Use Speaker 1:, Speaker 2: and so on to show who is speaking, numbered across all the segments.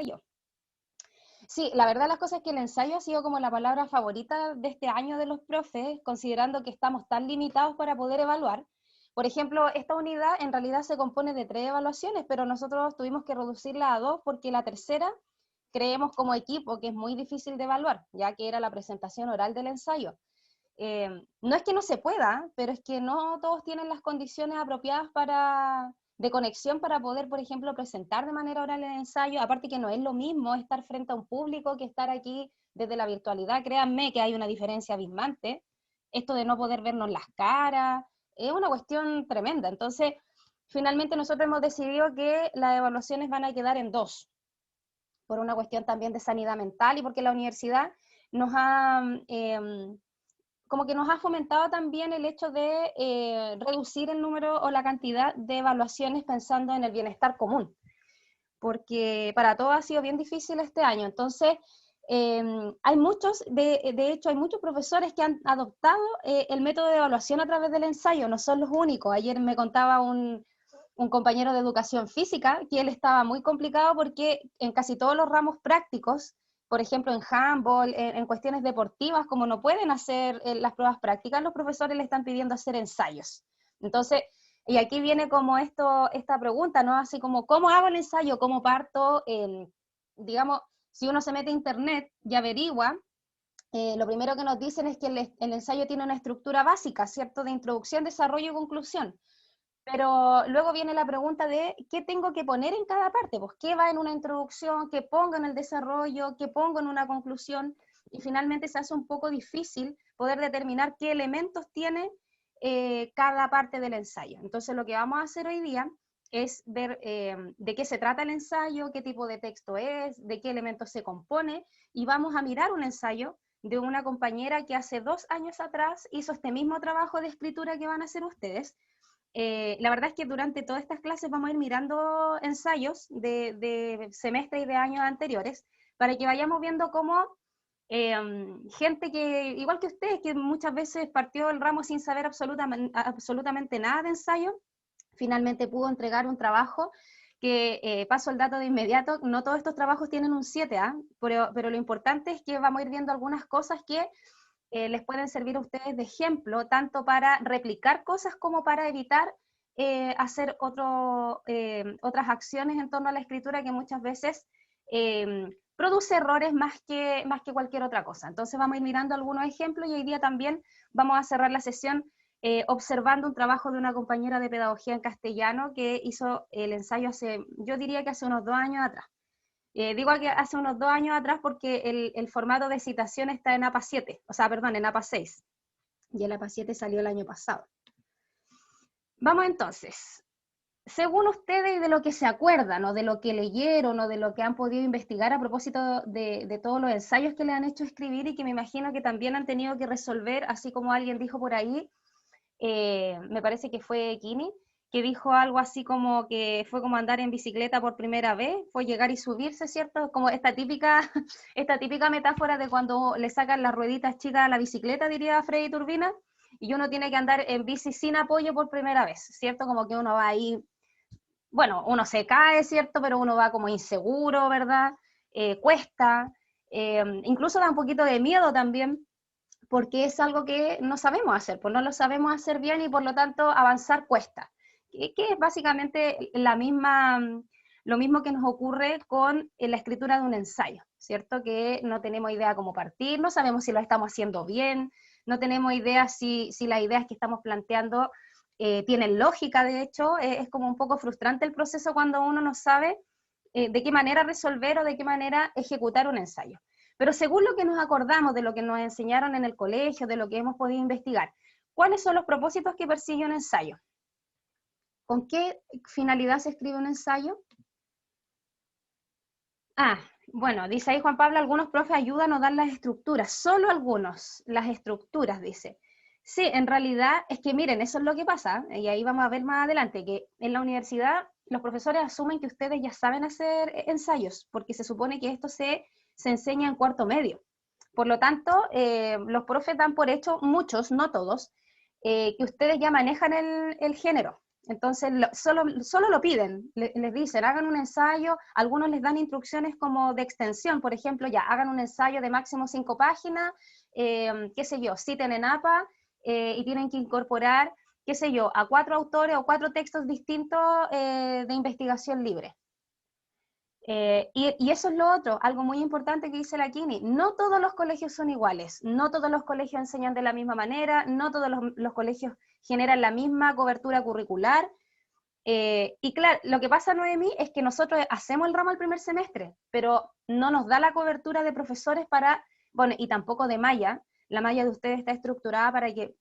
Speaker 1: yo. Sí, la verdad las cosas es que el ensayo ha sido como la palabra favorita de este año de los profes, considerando que estamos tan limitados para poder evaluar. Por ejemplo, esta unidad en realidad se compone de 3 evaluaciones, pero nosotros tuvimos que reducirla a 2 porque la tercera creemos como equipo que es muy difícil de evaluar, ya que era la presentación oral del ensayo. No es que no se pueda, pero es que no todos tienen las condiciones apropiadas de conexión para poder, por ejemplo, presentar de manera oral el ensayo, aparte que no es lo mismo estar frente a un público que estar aquí desde la virtualidad, créanme que hay una diferencia abismante, esto de no poder vernos las caras, es una cuestión tremenda, entonces finalmente nosotros hemos decidido que las evaluaciones van a quedar en 2, por una cuestión también de sanidad mental y porque la universidad nos ha como que nos ha fomentado también el hecho de reducir el número o la cantidad de evaluaciones pensando en el bienestar común, porque para todos ha sido bien difícil este año. Entonces, hay muchos, de hecho, hay muchos profesores que han adoptado el método de evaluación a través del ensayo, no son los únicos. Ayer me contaba un compañero de educación física que él estaba muy complicado porque en casi todos los ramos prácticos, por ejemplo en handball, en cuestiones deportivas, como no pueden hacer las pruebas prácticas, los profesores le están pidiendo hacer ensayos. Entonces, y aquí viene como esta pregunta, ¿no? Así como, ¿cómo hago el ensayo? ¿Cómo parto? Digamos, si uno se mete a internet y averigua, lo primero que nos dicen es que el ensayo tiene una estructura básica, ¿cierto? De introducción, desarrollo y conclusión. Pero luego viene la pregunta de qué tengo que poner en cada parte, pues qué va en una introducción, qué pongo en el desarrollo, qué pongo en una conclusión, y finalmente se hace un poco difícil poder determinar qué elementos tiene cada parte del ensayo. Entonces lo que vamos a hacer hoy día es ver de qué se trata el ensayo, qué tipo de texto es, de qué elementos se compone, y vamos a mirar un ensayo de una compañera que hace 2 años atrás hizo este mismo trabajo de escritura que van a hacer ustedes. La verdad es que durante todas estas clases vamos a ir mirando ensayos de semestre y de años anteriores para que vayamos viendo cómo gente que, igual que ustedes, que muchas veces partió el ramo sin saber absolutamente nada de ensayo, finalmente pudo entregar un trabajo que, paso el dato de inmediato, no todos estos trabajos tienen un 7, pero lo importante es que vamos a ir viendo algunas cosas que les pueden servir a ustedes de ejemplo, tanto para replicar cosas como para evitar hacer otras acciones en torno a la escritura que muchas veces produce errores más que cualquier otra cosa. Entonces vamos a ir mirando algunos ejemplos y hoy día también vamos a cerrar la sesión observando un trabajo de una compañera de pedagogía en castellano que hizo el ensayo yo diría que hace unos 2 años atrás. Digo que hace unos 2 años atrás porque el formato de citación está en APA 7, o sea, perdón, en APA 6, y el APA 7 salió el año pasado. Vamos entonces, según ustedes de lo que se acuerdan, o de lo que leyeron, o de lo que han podido investigar a propósito de todos los ensayos que le han hecho escribir y que me imagino que también han tenido que resolver, así como alguien dijo por ahí, me parece que fue Kini, que dijo algo así como que fue como andar en bicicleta por primera vez, fue llegar y subirse, ¿cierto? Como esta típica, esta típica metáfora de cuando le sacan las rueditas chicas a la bicicleta, diría Freddy Turbina, y uno tiene que andar en bici sin apoyo por primera vez, ¿cierto? Como que uno va ahí, bueno, uno se cae, ¿cierto? Pero uno va como inseguro, ¿verdad? Cuesta, incluso da un poquito de miedo también, porque es algo que no sabemos hacer, pues no lo sabemos hacer bien y por lo tanto avanzar cuesta, que es básicamente lo mismo que nos ocurre con la escritura de un ensayo, ¿cierto? Que no tenemos idea cómo partir, no sabemos si lo estamos haciendo bien, no tenemos idea si las ideas que estamos planteando tienen lógica, de hecho, es como un poco frustrante el proceso cuando uno no sabe de qué manera resolver o de qué manera ejecutar un ensayo. Pero según lo que nos acordamos de lo que nos enseñaron en el colegio, de lo que hemos podido investigar, ¿cuáles son los propósitos que persigue un ensayo? ¿Con qué finalidad se escribe un ensayo? Ah, bueno, dice ahí Juan Pablo, algunos profes ayudan a dar las estructuras, solo algunos, las estructuras, dice. Sí, en realidad es que miren, eso es lo que pasa, y ahí vamos a ver más adelante, que en la universidad los profesores asumen que ustedes ya saben hacer ensayos, porque se supone que esto se enseña en cuarto medio. Por lo tanto, los profes dan por hecho, muchos, no todos, que ustedes ya manejan el género. Entonces, solo lo piden, les dicen, hagan un ensayo, algunos les dan instrucciones como de extensión, por ejemplo, ya, hagan un ensayo de máximo 5 páginas, qué sé yo, citen en APA, y tienen que incorporar, qué sé yo, a 4 autores o 4 textos distintos de investigación libre. Y eso es lo otro, algo muy importante que dice la Kini, no todos los colegios son iguales, no todos los colegios enseñan de la misma manera, no todos los colegios generan la misma cobertura curricular, y claro, lo que pasa, Noemí, es que nosotros hacemos el ramo el primer semestre, pero no nos da la cobertura de profesores para, bueno, y tampoco de malla, la malla de ustedes está estructurada para que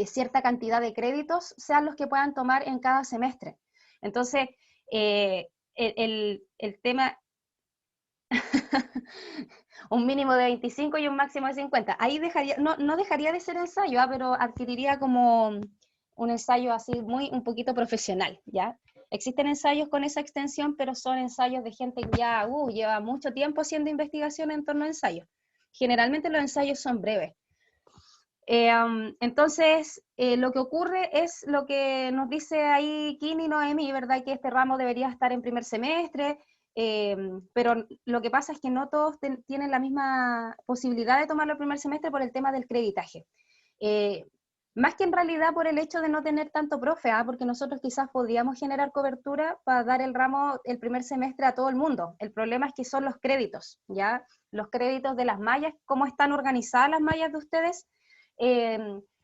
Speaker 1: cierta cantidad de créditos sean los que puedan tomar en cada semestre. Entonces, el tema, un mínimo de 25 y un máximo de 50, ahí dejaría, no dejaría de ser ensayo, pero adquiriría como un ensayo así un poquito profesional, ¿ya? Existen ensayos con esa extensión, pero son ensayos de gente que ya lleva mucho tiempo haciendo investigación en torno a ensayos. Generalmente los ensayos son breves. Entonces, lo que ocurre es lo que nos dice ahí Kini y Noemi, ¿verdad? Que este ramo debería estar en primer semestre, pero lo que pasa es que no todos tienen la misma posibilidad de tomarlo el primer semestre por el tema del creditaje. Más que en realidad por el hecho de no tener tanto profe, porque nosotros quizás podríamos generar cobertura para dar el ramo el primer semestre a todo el mundo. El problema es que son los créditos, ¿ya? Los créditos de las mallas, cómo están organizadas las mallas de ustedes,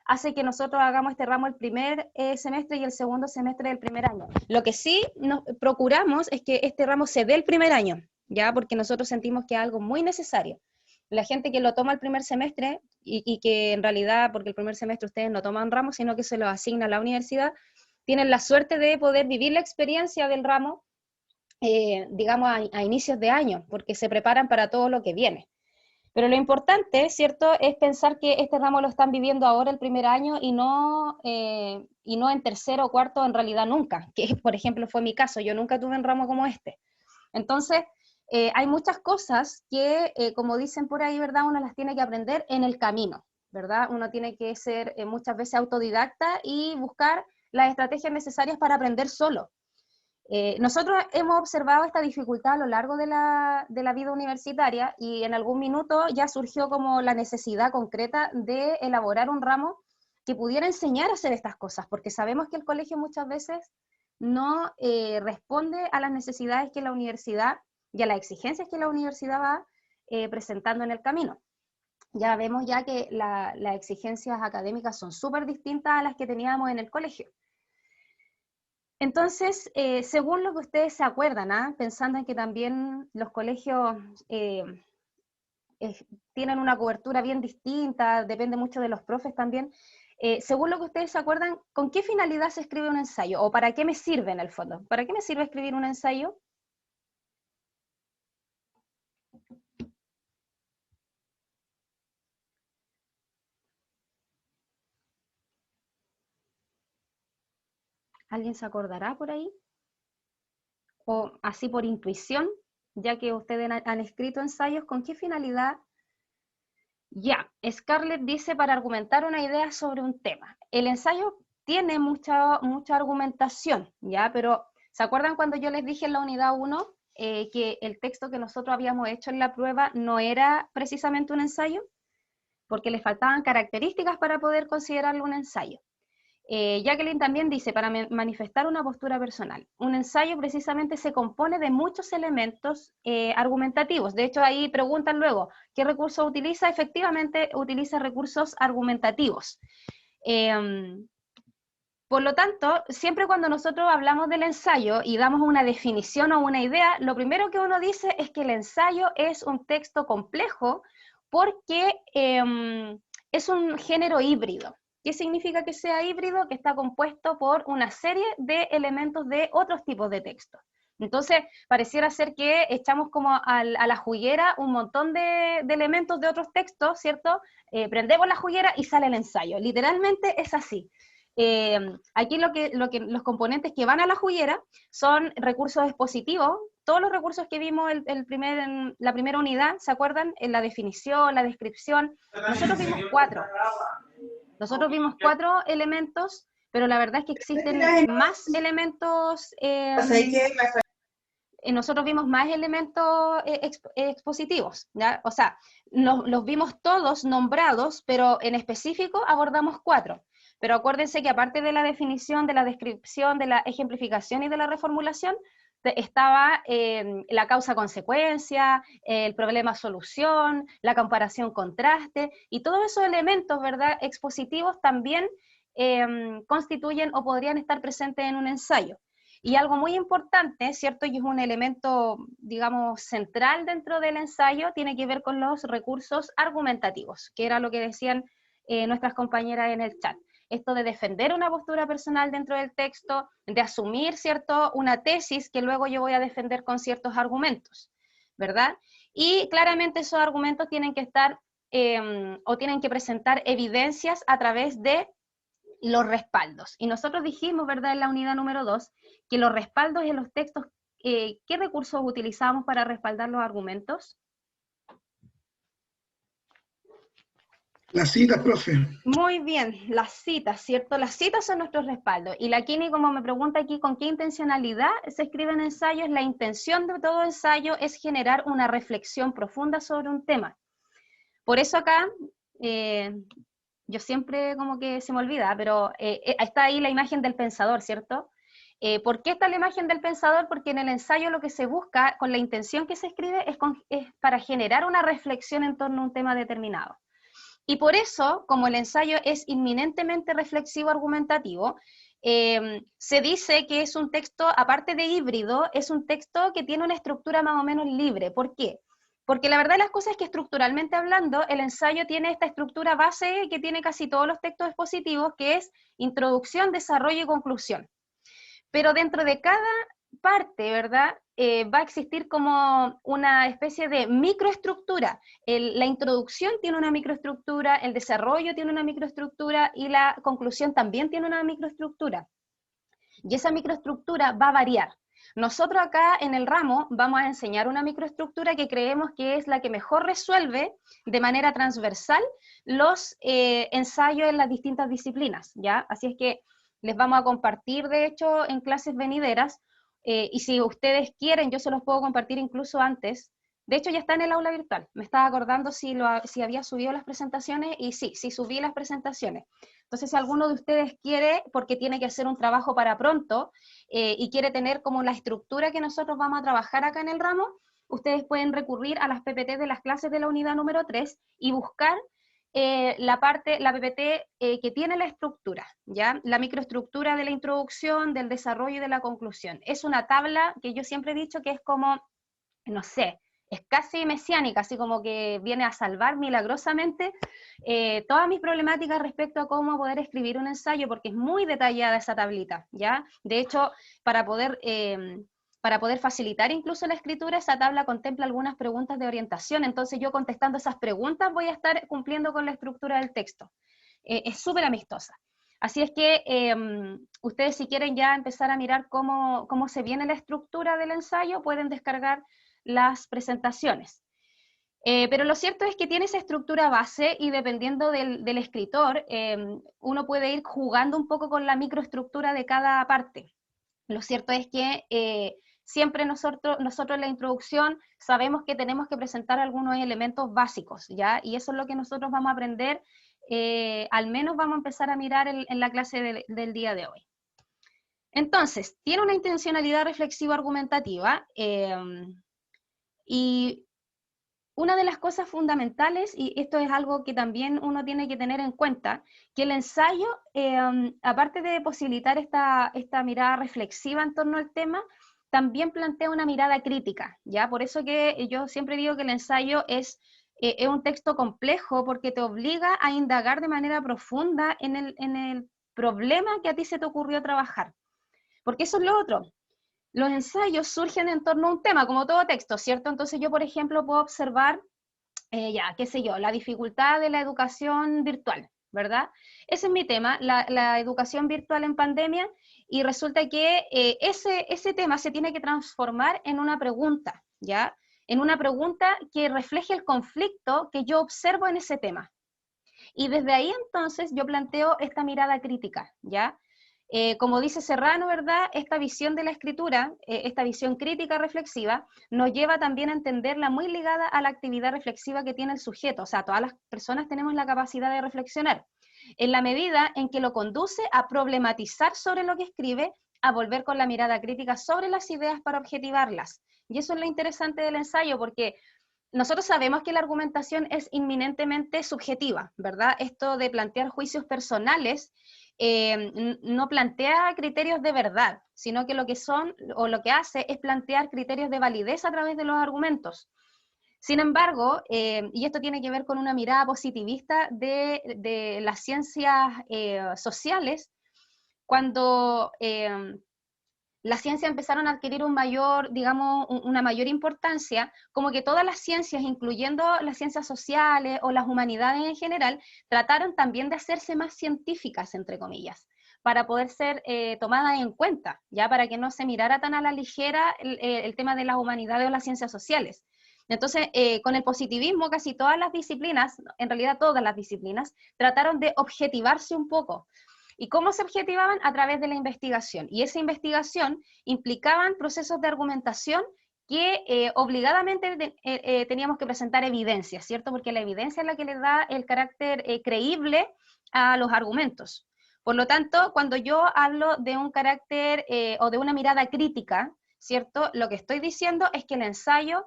Speaker 1: hace que nosotros hagamos este ramo el primer semestre y el segundo semestre del primer año. Lo que sí nos procuramos es que este ramo se dé el primer año, ¿ya? Porque nosotros sentimos que es algo muy necesario. La gente que lo toma el primer semestre y que en realidad, porque el primer semestre ustedes no toman ramo, sino que se lo asigna a la universidad, tienen la suerte de poder vivir la experiencia del ramo, digamos, a inicios de año, porque se preparan para todo lo que viene. Pero lo importante, ¿cierto?, es pensar que este ramo lo están viviendo ahora el primer año y no en tercero o cuarto, en realidad nunca, que por ejemplo fue mi caso, yo nunca tuve un ramo como este. Entonces, hay muchas cosas que, como dicen por ahí, ¿verdad?, uno las tiene que aprender en el camino, ¿verdad? Uno tiene que ser muchas veces autodidacta y buscar las estrategias necesarias para aprender solo. Nosotros hemos observado esta dificultad a lo largo de la vida universitaria y en algún minuto ya surgió como la necesidad concreta de elaborar un ramo que pudiera enseñar a hacer estas cosas, porque sabemos que el colegio muchas veces no responde a las necesidades que la universidad y a las exigencias que la universidad va presentando en el camino. Ya vemos ya que las exigencias académicas son súper distintas a las que teníamos en el colegio. Entonces, según lo que ustedes se acuerdan, pensando en que también los colegios tienen una cobertura bien distinta, depende mucho de los profes también, según lo que ustedes se acuerdan, ¿con qué finalidad se escribe un ensayo? ¿O para qué me sirve en el fondo? ¿Para qué me sirve escribir un ensayo? ¿Alguien se acordará por ahí? ¿O así por intuición, ya que ustedes han escrito ensayos, con qué finalidad? Ya, Scarlett dice para argumentar una idea sobre un tema. El ensayo tiene mucha argumentación, ¿ya? Pero, ¿se acuerdan cuando yo les dije en la unidad 1 que el texto que nosotros habíamos hecho en la prueba no era precisamente un ensayo? Porque le faltaban características para poder considerarlo un ensayo. Jacqueline también dice, para manifestar una postura personal. Un ensayo precisamente se compone de muchos elementos argumentativos. De hecho, ahí preguntan luego, ¿qué recursos utiliza? Efectivamente, utiliza recursos argumentativos. Por lo tanto, siempre cuando nosotros hablamos del ensayo y damos una definición o una idea, lo primero que uno dice es que el ensayo es un texto complejo porque es un género híbrido. ¿Qué significa que sea híbrido? Que está compuesto por una serie de elementos de otros tipos de textos. Entonces, pareciera ser que echamos como a la juguera un montón de elementos de otros textos, ¿cierto? Prendemos la juguera y sale el ensayo. Literalmente es así. Aquí los componentes que van a la juguera son recursos expositivos, todos los recursos que vimos en la primera unidad, ¿se acuerdan? En la definición, la descripción, nosotros vimos cuatro elementos pero la verdad es que existen más elementos, nosotros vimos más elementos expositivos, ¿ya? O sea, los vimos todos nombrados, pero en específico abordamos 4. Pero acuérdense que aparte de la definición, de la descripción, de la ejemplificación y de la reformulación, estaba la causa-consecuencia, el problema-solución, la comparación-contraste, y todos esos elementos, ¿verdad?, expositivos también constituyen o podrían estar presentes en un ensayo. Y algo muy importante, ¿cierto?, y es un elemento, digamos, central dentro del ensayo, tiene que ver con los recursos argumentativos, que era lo que decían nuestras compañeras en el chat. Esto de defender una postura personal dentro del texto, de asumir, ¿cierto?, una tesis que luego yo voy a defender con ciertos argumentos, ¿verdad? Y claramente esos argumentos tienen que estar o tienen que presentar evidencias a través de los respaldos. Y nosotros dijimos, ¿verdad?, en la unidad número 2, que los respaldos en los textos, ¿qué recursos utilizamos para respaldar los argumentos?
Speaker 2: Las citas, profe.
Speaker 1: Muy bien, las citas, ¿cierto? Las citas son nuestros respaldos. Y la Kini, como me pregunta aquí, ¿con qué intencionalidad se escriben ensayos? La intención de todo ensayo es generar una reflexión profunda sobre un tema. Por eso acá, yo siempre como que se me olvida, pero está ahí la imagen del pensador, ¿cierto? ¿Por qué está la imagen del pensador? Porque en el ensayo lo que se busca, con la intención que se escribe, es para generar una reflexión en torno a un tema determinado. Y por eso, como el ensayo es inminentemente reflexivo argumentativo, se dice que es un texto, aparte de híbrido, es un texto que tiene una estructura más o menos libre. ¿Por qué? Porque la verdad de las cosas es que estructuralmente hablando, el ensayo tiene esta estructura base que tiene casi todos los textos expositivos, que es introducción, desarrollo y conclusión. Pero dentro de cada parte, ¿verdad?, va a existir como una especie de microestructura. La introducción tiene una microestructura, el desarrollo tiene una microestructura y la conclusión también tiene una microestructura. Y esa microestructura va a variar. Nosotros acá en el ramo vamos a enseñar una microestructura que creemos que es la que mejor resuelve de manera transversal los ensayos en las distintas disciplinas, ¿ya? Así es que les vamos a compartir, de hecho, en clases venideras, y si ustedes quieren, yo se los puedo compartir incluso antes. De hecho, ya está en el aula virtual. Me estaba acordando si había subido las presentaciones, y sí subí las presentaciones. Entonces, si alguno de ustedes quiere, porque tiene que hacer un trabajo para pronto, y quiere tener como la estructura que nosotros vamos a trabajar acá en el ramo, ustedes pueden recurrir a las PPT de las clases de la unidad número 3 y buscar la PPT que tiene la estructura, ¿ya? La microestructura de la introducción, del desarrollo y de la conclusión. Es una tabla que yo siempre he dicho que es como, no sé, es casi mesiánica, así como que viene a salvar milagrosamente todas mis problemáticas respecto a cómo poder escribir un ensayo, porque es muy detallada esa tablita, ¿ya? De hecho, para poder facilitar incluso la escritura, esa tabla contempla algunas preguntas de orientación, entonces yo contestando esas preguntas voy a estar cumpliendo con la estructura del texto. Es súper amistosa. Así es que ustedes, si quieren ya empezar a mirar cómo se viene la estructura del ensayo, pueden descargar las presentaciones. Pero lo cierto es que tiene esa estructura base y dependiendo del escritor, uno puede ir jugando un poco con la microestructura de cada parte. Lo cierto es que siempre nosotros en la introducción sabemos que tenemos que presentar algunos elementos básicos, ¿ya? Y eso es lo que nosotros vamos a aprender, al menos vamos a empezar a mirar en la clase del día de hoy. Entonces, tiene una intencionalidad reflexiva argumentativa, y una de las cosas fundamentales, y esto es algo que también uno tiene que tener en cuenta, que el ensayo, aparte de posibilitar esta mirada reflexiva en torno al tema, también plantea una mirada crítica, ¿ya? Por eso que yo siempre digo que el ensayo es un texto complejo, porque te obliga a indagar de manera profunda en el problema que a ti se te ocurrió trabajar. Porque eso es lo otro. Los ensayos surgen en torno a un tema, como todo texto, ¿cierto? Entonces yo, por ejemplo, puedo observar, qué sé yo, la dificultad de la educación virtual, ¿verdad? Ese es mi tema, la educación virtual en pandemia, y resulta que ese tema se tiene que transformar en una pregunta, ¿ya? En una pregunta que refleje el conflicto que yo observo en ese tema. Y desde ahí entonces yo planteo esta mirada crítica, ¿ya? Como dice Serrano, ¿verdad? Esta visión de la escritura, esta visión crítica reflexiva, nos lleva también a entenderla muy ligada a la actividad reflexiva que tiene el sujeto. O sea, todas las personas tenemos la capacidad de reflexionar, en la medida en que lo conduce a problematizar sobre lo que escribe, a volver con la mirada crítica sobre las ideas para objetivarlas. Y eso es lo interesante del ensayo, porque nosotros sabemos que la argumentación es inminentemente subjetiva, ¿verdad? Esto de plantear juicios personales no plantea criterios de verdad, sino que lo que son, o lo que hace, es plantear criterios de validez a través de los argumentos. Sin embargo, y esto tiene que ver con una mirada positivista de las ciencias sociales, cuando las ciencias empezaron a adquirir un mayor, digamos, una mayor importancia, como que todas las ciencias, incluyendo las ciencias sociales o las humanidades en general, trataron también de hacerse más científicas, entre comillas, para poder ser tomadas en cuenta, ya para que no se mirara tan a la ligera el tema de las humanidades o las ciencias sociales. Entonces, con el positivismo, casi todas las disciplinas, en realidad todas las disciplinas, trataron de objetivarse un poco. ¿Y cómo se objetivaban? A través de la investigación. Y esa investigación implicaban procesos de argumentación que obligadamente teníamos que presentar evidencia, ¿cierto? Porque la evidencia es la que le da el carácter creíble a los argumentos. Por lo tanto, cuando yo hablo de un carácter o de una mirada crítica, ¿cierto? Lo que estoy diciendo es que el ensayo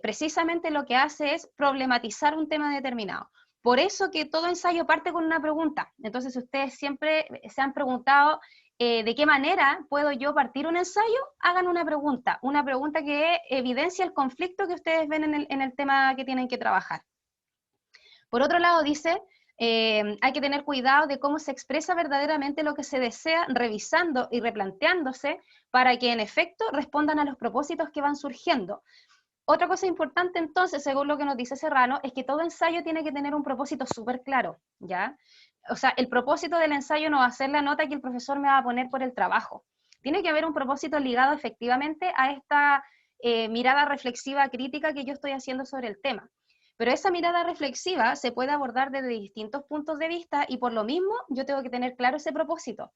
Speaker 1: precisamente lo que hace es problematizar un tema determinado. Por eso que todo ensayo parte con una pregunta. Entonces, ustedes siempre se han preguntado de qué manera puedo yo partir un ensayo, hagan una pregunta que evidencia el conflicto que ustedes ven en el tema que tienen que trabajar. Por otro lado, dice, hay que tener cuidado de cómo se expresa verdaderamente lo que se desea, revisando y replanteándose para que en efecto respondan a los propósitos que van surgiendo. Otra cosa importante entonces, según lo que nos dice Serrano, es que todo ensayo tiene que tener un propósito súper claro, ¿ya? O sea, el propósito del ensayo no va a ser la nota que el profesor me va a poner por el trabajo. Tiene que haber un propósito ligado efectivamente a esta mirada reflexiva crítica que yo estoy haciendo sobre el tema. Pero esa mirada reflexiva se puede abordar desde distintos puntos de vista y por lo mismo yo tengo que tener claro ese propósito.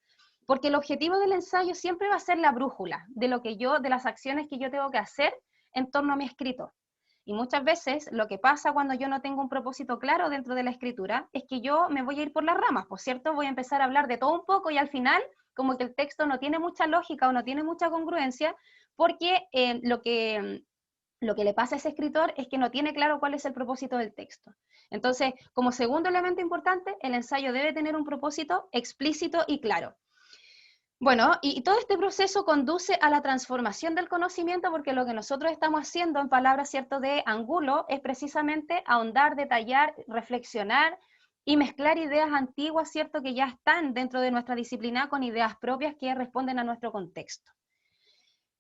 Speaker 1: Porque el objetivo del ensayo siempre va a ser la brújula de lo que yo, de las acciones que yo tengo que hacer en torno a mi escrito. Y muchas veces lo que pasa cuando yo no tengo un propósito claro dentro de la escritura es que yo me voy a ir por las ramas, por cierto, voy a empezar a hablar de todo un poco y al final como que el texto no tiene mucha lógica o no tiene mucha congruencia porque lo que le pasa a ese escritor es que no tiene claro cuál es el propósito del texto. Entonces, como segundo elemento importante, el ensayo debe tener un propósito explícito y claro. Bueno, y todo este proceso conduce a la transformación del conocimiento porque lo que nosotros estamos haciendo, en palabras, ¿cierto?, de Angulo, es precisamente ahondar, detallar, reflexionar y mezclar ideas antiguas, ¿cierto?, que ya están dentro de nuestra disciplina con ideas propias que responden a nuestro contexto.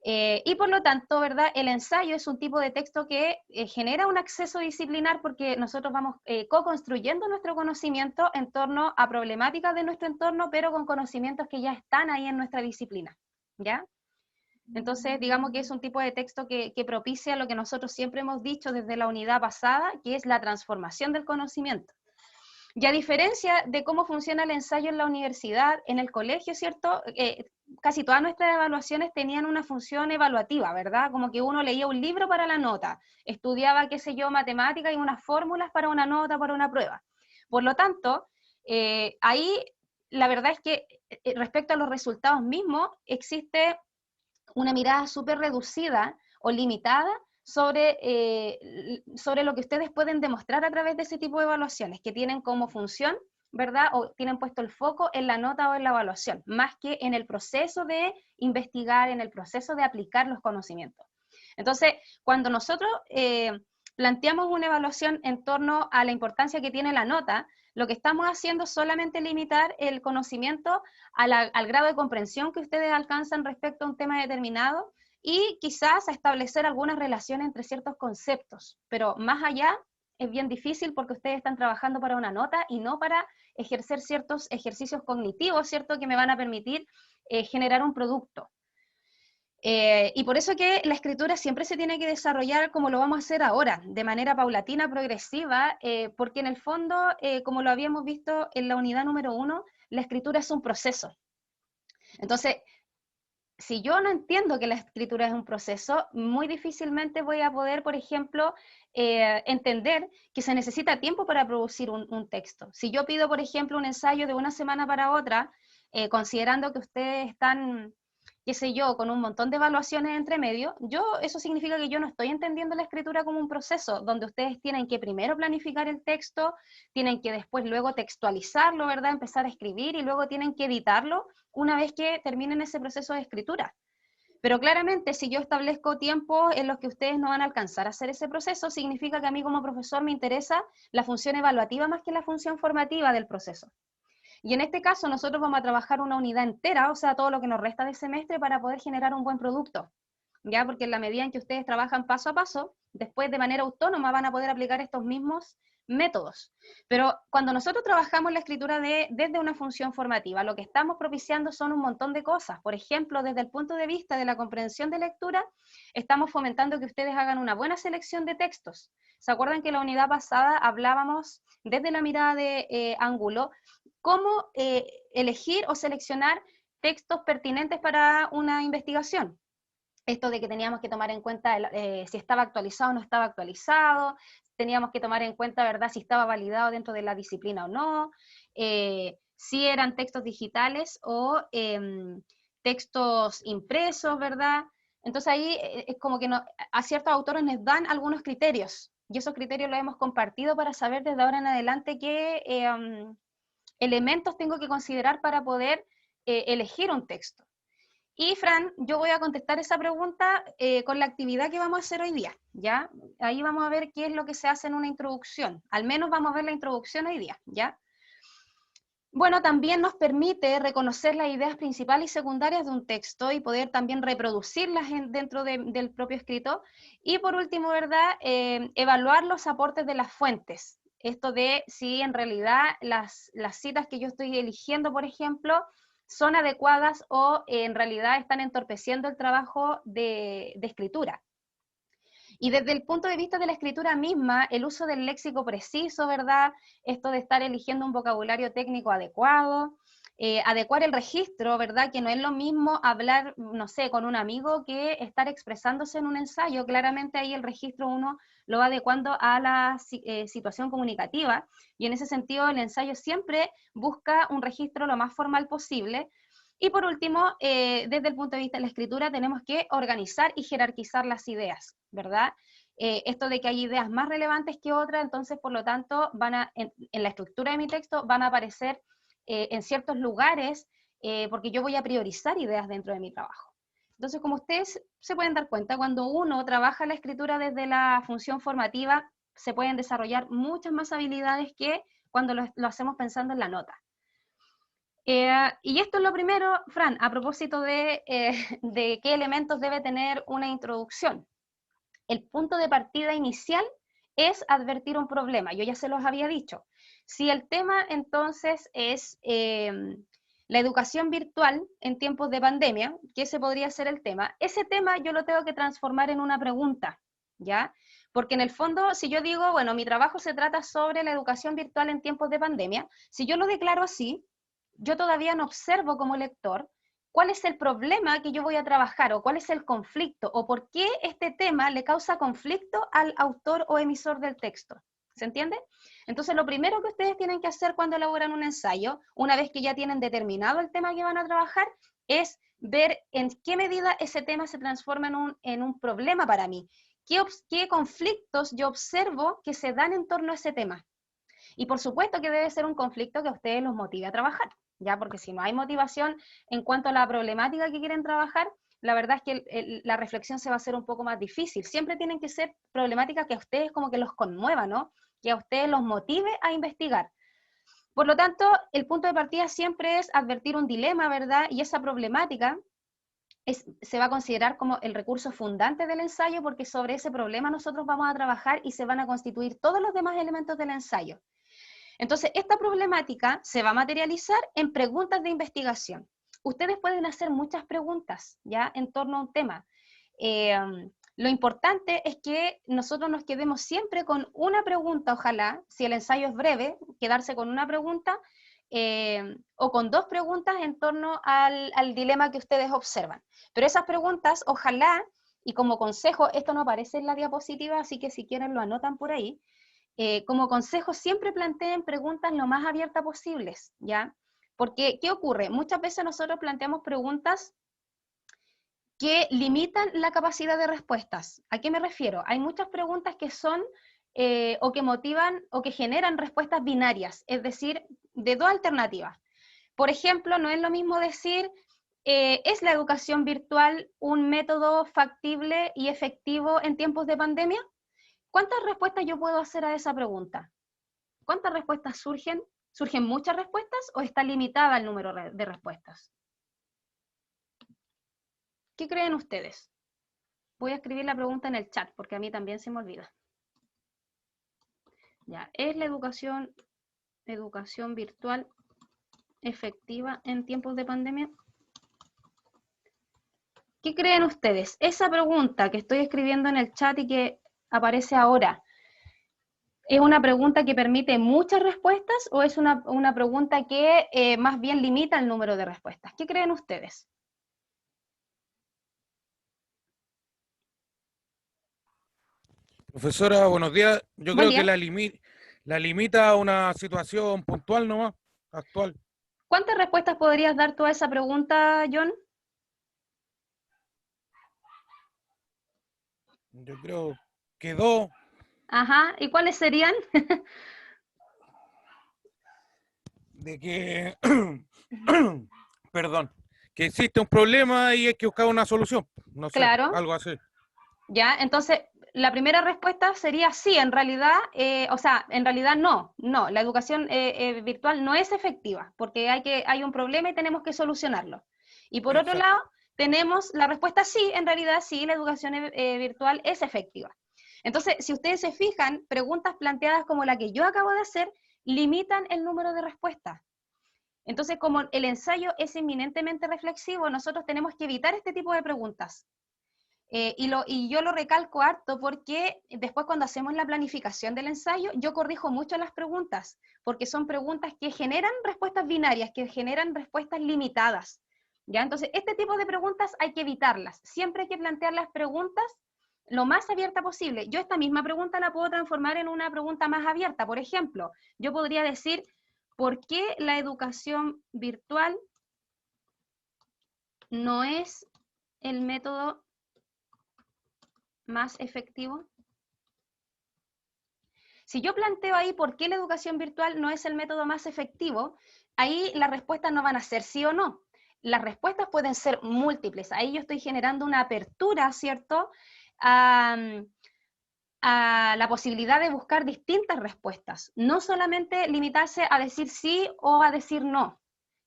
Speaker 1: Y por lo tanto, ¿verdad? El ensayo es un tipo de texto que genera un acceso disciplinar porque nosotros vamos co-construyendo nuestro conocimiento en torno a problemáticas de nuestro entorno, pero con conocimientos que ya están ahí en nuestra disciplina, ¿ya? Entonces, digamos que es un tipo de texto que propicia lo que nosotros siempre hemos dicho desde la unidad pasada, que es la transformación del conocimiento. Y a diferencia de cómo funciona el ensayo en la universidad, en el colegio, ¿cierto? Casi todas nuestras evaluaciones tenían una función evaluativa, ¿verdad? Como que uno leía un libro para la nota, estudiaba, qué sé yo, matemática y unas fórmulas para una nota, para una prueba. Por lo tanto, ahí la verdad es que respecto a los resultados mismos, existe una mirada súper reducida o limitada sobre lo que ustedes pueden demostrar a través de ese tipo de evaluaciones, que tienen como función, ¿verdad? O tienen puesto el foco en la nota o en la evaluación, más que en el proceso de investigar, en el proceso de aplicar los conocimientos. Entonces, cuando nosotros planteamos una evaluación en torno a la importancia que tiene la nota, lo que estamos haciendo es solamente limitar el conocimiento al grado de comprensión que ustedes alcanzan respecto a un tema determinado y quizás a establecer algunas relaciones entre ciertos conceptos, pero más allá es bien difícil porque ustedes están trabajando para una nota y no para ejercer ciertos ejercicios cognitivos, ¿cierto?, que me van a permitir generar un producto. Y por eso que la escritura siempre se tiene que desarrollar como lo vamos a hacer ahora, de manera paulatina, progresiva, porque en el fondo, como lo habíamos visto en la unidad número 1, la escritura es un proceso. Entonces, si yo no entiendo que la escritura es un proceso, muy difícilmente voy a poder, por ejemplo, entender que se necesita tiempo para producir un texto. Si yo pido, por ejemplo, un ensayo de una semana para otra, considerando que ustedes están, qué sé yo, con un montón de evaluaciones entre medio, eso significa que yo no estoy entendiendo la escritura como un proceso, donde ustedes tienen que primero planificar el texto, tienen que después luego textualizarlo, ¿verdad? Empezar a escribir y luego tienen que editarlo una vez que terminen ese proceso de escritura. Pero claramente, si yo establezco tiempos en los que ustedes no van a alcanzar a hacer ese proceso, significa que a mí como profesor me interesa la función evaluativa más que la función formativa del proceso. Y en este caso nosotros vamos a trabajar una unidad entera, o sea, todo lo que nos resta del semestre para poder generar un buen producto, ¿ya? Porque en la medida en que ustedes trabajan paso a paso, después de manera autónoma van a poder aplicar estos mismos métodos. Pero cuando nosotros trabajamos la escritura desde una función formativa, lo que estamos propiciando son un montón de cosas. Por ejemplo, desde el punto de vista de la comprensión de lectura, estamos fomentando que ustedes hagan una buena selección de textos. ¿Se acuerdan que en la unidad pasada hablábamos desde la mirada de Ángulo cómo elegir o seleccionar textos pertinentes para una investigación? Esto de que teníamos que tomar en cuenta si estaba actualizado o no estaba actualizado, teníamos que tomar en cuenta, ¿verdad?, si estaba validado dentro de la disciplina o no, si eran textos digitales o textos impresos, ¿verdad? Entonces ahí es como que a ciertos autores les dan algunos criterios, y esos criterios los hemos compartido para saber desde ahora en adelante qué elementos tengo que considerar para poder elegir un texto. Y Fran, yo voy a contestar esa pregunta con la actividad que vamos a hacer hoy día, ¿ya? Ahí vamos a ver qué es lo que se hace en una introducción. Al menos vamos a ver la introducción hoy día, ¿ya? Bueno, también nos permite reconocer las ideas principales y secundarias de un texto y poder también reproducirlas dentro del propio escrito. Y por último, ¿verdad? Evaluar los aportes de las fuentes. Esto de si en realidad las citas que yo estoy eligiendo, por ejemplo, son adecuadas o en realidad están entorpeciendo el trabajo de escritura. Y desde el punto de vista de la escritura misma, el uso del léxico preciso, ¿verdad? Esto de estar eligiendo un vocabulario técnico adecuado, adecuar el registro, ¿verdad? Que no es lo mismo hablar, no sé, con un amigo que estar expresándose en un ensayo. Claramente ahí el registro uno lo va adecuando a la situación comunicativa, y en ese sentido el ensayo siempre busca un registro lo más formal posible. Y por último, desde el punto de vista de la escritura, tenemos que organizar y jerarquizar las ideas, ¿verdad? Esto de que hay ideas más relevantes que otras, entonces, por lo tanto, en la estructura de mi texto van a aparecer en ciertos lugares, porque yo voy a priorizar ideas dentro de mi trabajo. Entonces, como ustedes se pueden dar cuenta, cuando uno trabaja la escritura desde la función formativa, se pueden desarrollar muchas más habilidades que cuando lo hacemos pensando en la nota. Y esto es lo primero, Fran, a propósito de qué elementos debe tener una introducción. El punto de partida inicial es advertir un problema, yo ya se los había dicho. Si el tema entonces es la educación virtual en tiempos de pandemia, que ese podría ser el tema, ese tema yo lo tengo que transformar en una pregunta, ¿ya? Porque en el fondo, si yo digo, bueno, mi trabajo se trata sobre la educación virtual en tiempos de pandemia, si yo lo declaro así, yo todavía no observo como lector cuál es el problema que yo voy a trabajar o cuál es el conflicto o por qué este tema le causa conflicto al autor o emisor del texto. ¿Se entiende? Entonces, lo primero que ustedes tienen que hacer cuando elaboran un ensayo, una vez que ya tienen determinado el tema que van a trabajar, es ver en qué medida ese tema se transforma en un problema para mí. ¿Qué conflictos yo observo que se dan en torno a ese tema? Y por supuesto que debe ser un conflicto que a ustedes los motive a trabajar, ¿ya? Porque si no hay motivación en cuanto a la problemática que quieren trabajar, la verdad es que la reflexión se va a hacer un poco más difícil. Siempre tienen que ser problemáticas que a ustedes como que los conmuevan, ¿no? Que a ustedes los motive a investigar. Por lo tanto, el punto de partida siempre es advertir un dilema, ¿verdad? Y esa problemática se va a considerar como el recurso fundante del ensayo, porque sobre ese problema nosotros vamos a trabajar y se van a constituir todos los demás elementos del ensayo. Entonces, esta problemática se va a materializar en preguntas de investigación. Ustedes pueden hacer muchas preguntas, ¿ya?, en torno a un tema. Lo importante es que nosotros nos quedemos siempre con una pregunta, ojalá, si el ensayo es breve, quedarse con una pregunta o con 2 preguntas en torno al dilema que ustedes observan. Pero esas preguntas, ojalá, y como consejo, esto no aparece en la diapositiva, así que si quieren lo anotan por ahí, como consejo siempre planteen preguntas lo más abiertas posibles, ¿ya? Porque, ¿qué ocurre? Muchas veces nosotros planteamos preguntas que limitan la capacidad de respuestas. ¿A qué me refiero? Hay muchas preguntas que son o que motivan o que generan respuestas binarias, es decir, de 2 alternativas. Por ejemplo, no es lo mismo decir, ¿es la educación virtual un método factible y efectivo en tiempos de pandemia? ¿Cuántas respuestas yo puedo hacer a esa pregunta? ¿Cuántas respuestas surgen? ¿Surgen muchas respuestas o está limitada el número de respuestas? ¿Qué creen ustedes? Voy a escribir la pregunta en el chat porque a mí también se me olvida. Ya, ¿es la educación virtual efectiva en tiempos de pandemia? ¿Qué creen ustedes? Esa pregunta que estoy escribiendo en el chat y que aparece ahora, ¿es una pregunta que permite muchas respuestas o es una pregunta que más bien limita el número de respuestas? ¿Qué creen ustedes?
Speaker 3: Profesora, buenos días. Yo
Speaker 1: Buen
Speaker 3: creo que
Speaker 1: día.
Speaker 3: la limita a una situación puntual nomás, actual.
Speaker 1: ¿Cuántas respuestas podrías dar tú a esa pregunta, John?
Speaker 3: Yo creo que 2,
Speaker 1: Ajá, ¿y cuáles serían?
Speaker 3: de que, perdón, que existe un problema y hay que buscar una solución. No sé,
Speaker 1: Claro,
Speaker 3: algo así.
Speaker 1: ya, entonces la primera respuesta sería sí, en realidad, o sea, en realidad no, la educación virtual no es efectiva, porque hay un problema y tenemos que solucionarlo. Y por otro
Speaker 3: Exacto.
Speaker 1: lado, tenemos la respuesta sí, en realidad sí, la educación virtual es efectiva. Entonces, si ustedes se fijan, preguntas planteadas como la que yo acabo de hacer, limitan el número de respuestas. Entonces, como el ensayo es eminentemente reflexivo, nosotros tenemos que evitar este tipo de preguntas. Y yo lo recalco harto porque después cuando hacemos la planificación del ensayo, yo corrijo mucho las preguntas, porque son preguntas que generan respuestas binarias, que generan respuestas limitadas. ¿Ya? Entonces, este tipo de preguntas hay que evitarlas. Siempre hay que plantear las preguntas lo más abierta posible. Yo esta misma pregunta la puedo transformar en una pregunta más abierta. Por ejemplo, yo podría decir, ¿por qué la educación virtual no es el método más efectivo? Si yo planteo ahí por qué la educación virtual no es el método más efectivo, ahí las respuestas no van a ser sí o no. Las respuestas pueden ser múltiples. Ahí yo estoy generando una apertura, ¿cierto? A, a la posibilidad de buscar distintas respuestas. No solamente limitarse a decir sí o a decir no.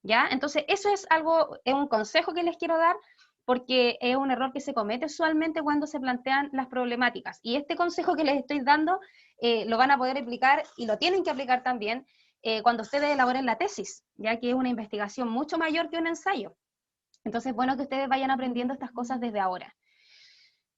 Speaker 1: ¿Ya? Entonces, eso es algo, es un consejo que les quiero dar porque es un error que se comete usualmente cuando se plantean las problemáticas. Y este consejo que les estoy dando lo van a poder aplicar y lo tienen que aplicar también cuando ustedes elaboren la tesis, ya que es una investigación mucho mayor que un ensayo. Entonces, bueno que ustedes vayan aprendiendo estas cosas desde ahora.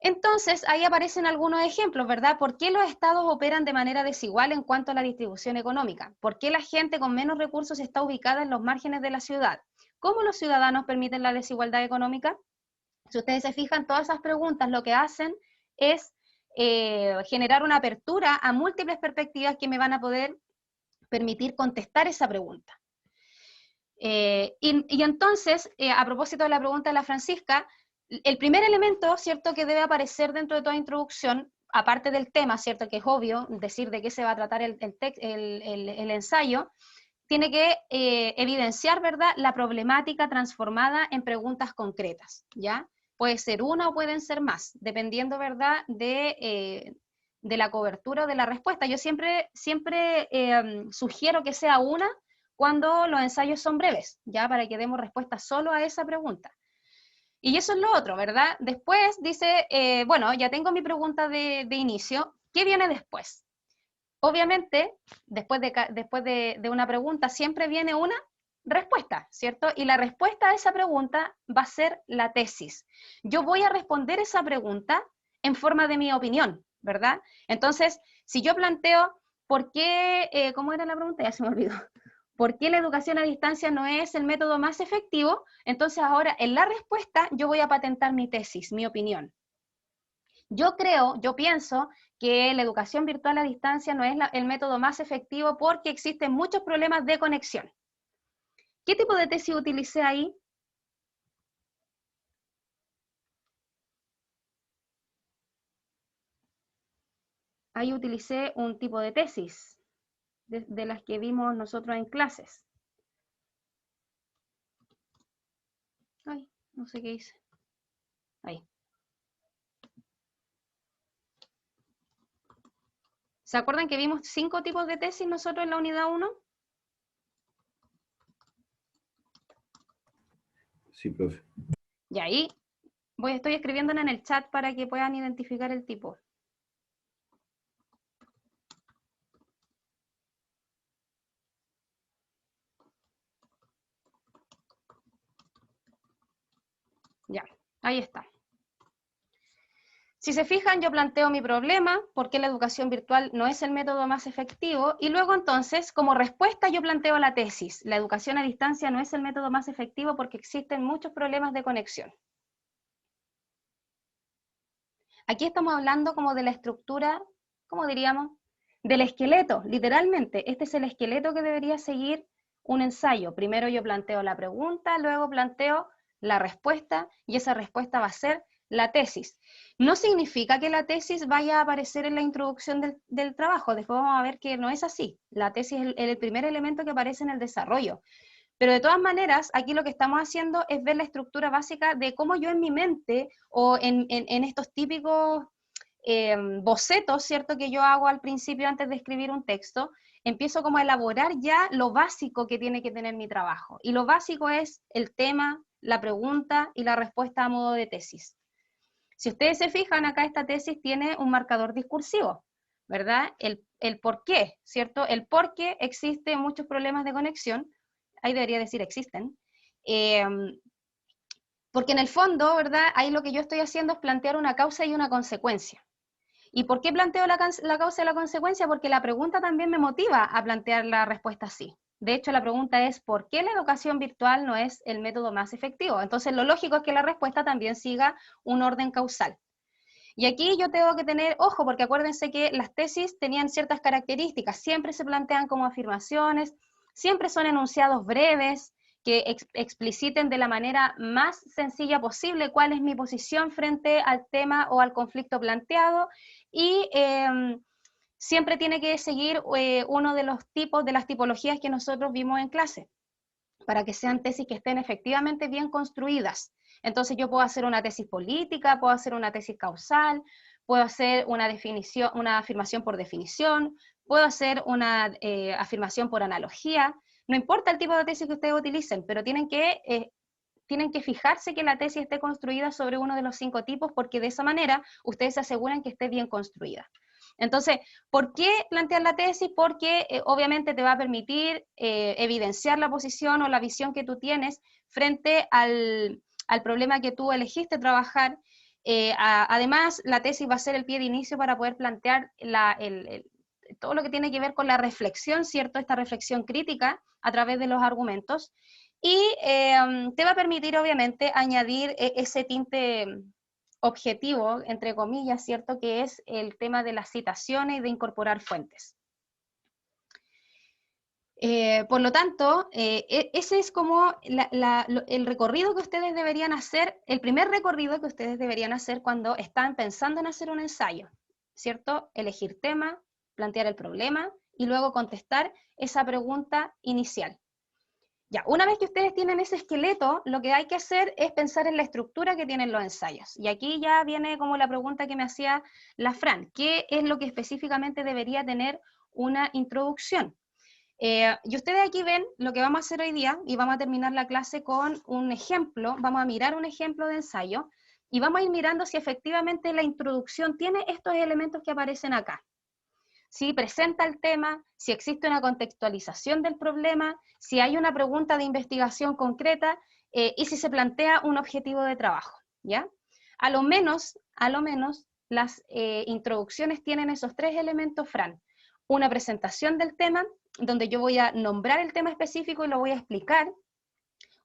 Speaker 1: Entonces, ahí aparecen algunos ejemplos, ¿verdad? ¿Por qué los estados operan de manera desigual en cuanto a la distribución económica? ¿Por qué la gente con menos recursos está ubicada en los márgenes de la ciudad? ¿Cómo los ciudadanos permiten la desigualdad económica? Si ustedes se fijan, todas esas preguntas lo que hacen es generar una apertura a múltiples perspectivas que me van a poder permitir contestar esa pregunta. Y entonces, a propósito de la pregunta de la Francisca, el primer elemento, ¿cierto?, que debe aparecer dentro de toda introducción, aparte del tema, ¿cierto?, que es obvio, decir de qué se va a tratar el ensayo, tiene que evidenciar, ¿verdad?, la problemática transformada en preguntas concretas, ¿ya? Puede ser una o pueden ser más, dependiendo, ¿verdad?, de la cobertura o de la respuesta. Yo siempre sugiero que sea una cuando los ensayos son breves, ¿ya? Para que demos respuesta solo a esa pregunta. Y eso es lo otro, ¿verdad? Después dice, bueno, ya tengo mi pregunta de inicio, ¿qué viene después? Obviamente, después de una pregunta siempre viene una respuesta, ¿cierto? Y la respuesta a esa pregunta va a ser la tesis. Yo voy a responder esa pregunta en forma de mi opinión, ¿verdad? Entonces, si yo planteo, ¿por qué, cómo era la pregunta? Ya se me olvidó. ¿por qué la educación a distancia no es el método más efectivo? Entonces ahora en la respuesta yo voy a patentar mi tesis, mi opinión. Yo pienso que la educación virtual a distancia no es el método más efectivo porque existen muchos problemas de conexión. ¿Qué tipo de tesis utilicé ahí? Ahí utilicé un tipo de tesis, de las que vimos nosotros en clases. Ay, no sé qué hice. Ahí. ¿Se acuerdan que vimos 5 tipos de tesis nosotros en la unidad 1?
Speaker 4: Sí, profe.
Speaker 1: Y ahí estoy escribiéndola en el chat para que puedan identificar el tipo. Ya, ahí está. Si se fijan, yo planteo mi problema, por qué la educación virtual no es el método más efectivo, y luego entonces, como respuesta, yo planteo la tesis. La educación a distancia no es el método más efectivo porque existen muchos problemas de conexión. Aquí estamos hablando como de la estructura, ¿cómo diríamos? Del esqueleto, literalmente. Este es el esqueleto que debería seguir un ensayo. Primero yo planteo la pregunta, luego planteo la respuesta, y esa respuesta va a ser la tesis. No significa que la tesis vaya a aparecer en la introducción del trabajo, después vamos a ver que no es así. La tesis es el primer elemento que aparece en el desarrollo. Pero de todas maneras, aquí lo que estamos haciendo es ver la estructura básica de cómo yo en mi mente, o en estos típicos bocetos, ¿cierto?, que yo hago al principio antes de escribir un texto, empiezo como a elaborar ya lo básico que tiene que tener mi trabajo. Y lo básico es el tema, la pregunta y la respuesta a modo de tesis. Si ustedes se fijan, acá esta tesis tiene un marcador discursivo, ¿verdad? El por qué, ¿cierto? El por qué existen muchos problemas de conexión, ahí debería decir existen, porque en el fondo, ¿verdad? Ahí lo que yo estoy haciendo es plantear una causa y una consecuencia. ¿Y por qué planteo la causa y la consecuencia? Porque la pregunta también me motiva a plantear la respuesta así. De hecho, la pregunta es, ¿por qué la educación virtual no es el método más efectivo? Entonces, lo lógico es que la respuesta también siga un orden causal. Y aquí yo tengo que tener ojo, porque acuérdense que las tesis tenían ciertas características, siempre se plantean como afirmaciones, siempre son enunciados breves, que expliciten de la manera más sencilla posible cuál es mi posición frente al tema o al conflicto planteado, y siempre tiene que seguir uno de los tipos, de las tipologías que nosotros vimos en clase, para que sean tesis que estén efectivamente bien construidas. Entonces yo puedo hacer una tesis política, puedo hacer una tesis causal, puedo hacer una definición, una afirmación por definición, puedo hacer una afirmación por analogía. No importa el tipo de tesis que ustedes utilicen, pero tienen que fijarse que la tesis esté construida sobre uno de los 5 tipos, porque de esa manera ustedes se aseguran que esté bien construida. Entonces, ¿por qué plantear la tesis? Porque obviamente te va a permitir evidenciar la posición o la visión que tú tienes frente al problema que tú elegiste trabajar. Además, la tesis va a ser el pie de inicio para poder plantear todo lo que tiene que ver con la reflexión, ¿cierto? Esta reflexión crítica a través de los argumentos. Y te va a permitir, obviamente, añadir ese tinte objetivo, entre comillas, ¿cierto?, que es el tema de las citaciones y de incorporar fuentes. Por lo tanto, ese es como el recorrido que ustedes deberían hacer, el primer recorrido que ustedes deberían hacer cuando están pensando en hacer un ensayo, ¿cierto? Elegir tema, plantear el problema y luego contestar esa pregunta inicial. Ya, una vez que ustedes tienen ese esqueleto, lo que hay que hacer es pensar en la estructura que tienen los ensayos. Y aquí ya viene como la pregunta que me hacía la Fran, ¿qué es lo que específicamente debería tener una introducción? Y ustedes aquí ven lo que vamos a hacer hoy día, y vamos a terminar la clase con un ejemplo, vamos a mirar un ejemplo de ensayo, y vamos a ir mirando si efectivamente la introducción tiene estos elementos que aparecen acá. Si presenta el tema, si existe una contextualización del problema, si hay una pregunta de investigación concreta, y si se plantea un objetivo de trabajo, ¿ya? A lo menos, las introducciones tienen esos 3 elementos, Fran. Una presentación del tema, donde yo voy a nombrar el tema específico y lo voy a explicar,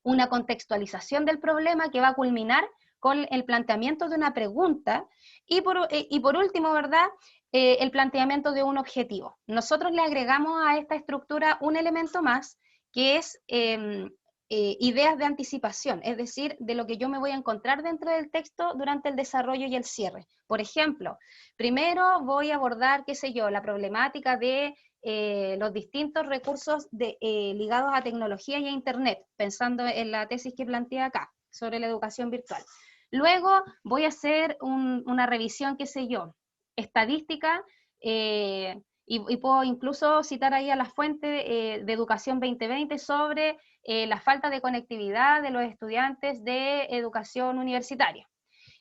Speaker 1: una contextualización del problema que va a culminar con el planteamiento de una pregunta, y por último, ¿verdad?, el planteamiento de un objetivo. Nosotros le agregamos a esta estructura un elemento más, que es ideas de anticipación, es decir, de lo que yo me voy a encontrar dentro del texto durante el desarrollo y el cierre. Por ejemplo, primero voy a abordar, qué sé yo, la problemática de los distintos recursos ligados a tecnología y a Internet, pensando en la tesis que planteé acá, sobre la educación virtual. Luego voy a hacer una revisión, qué sé yo, estadística, y puedo incluso citar ahí a la fuente de Educación 2020 sobre la falta de conectividad de los estudiantes de educación universitaria.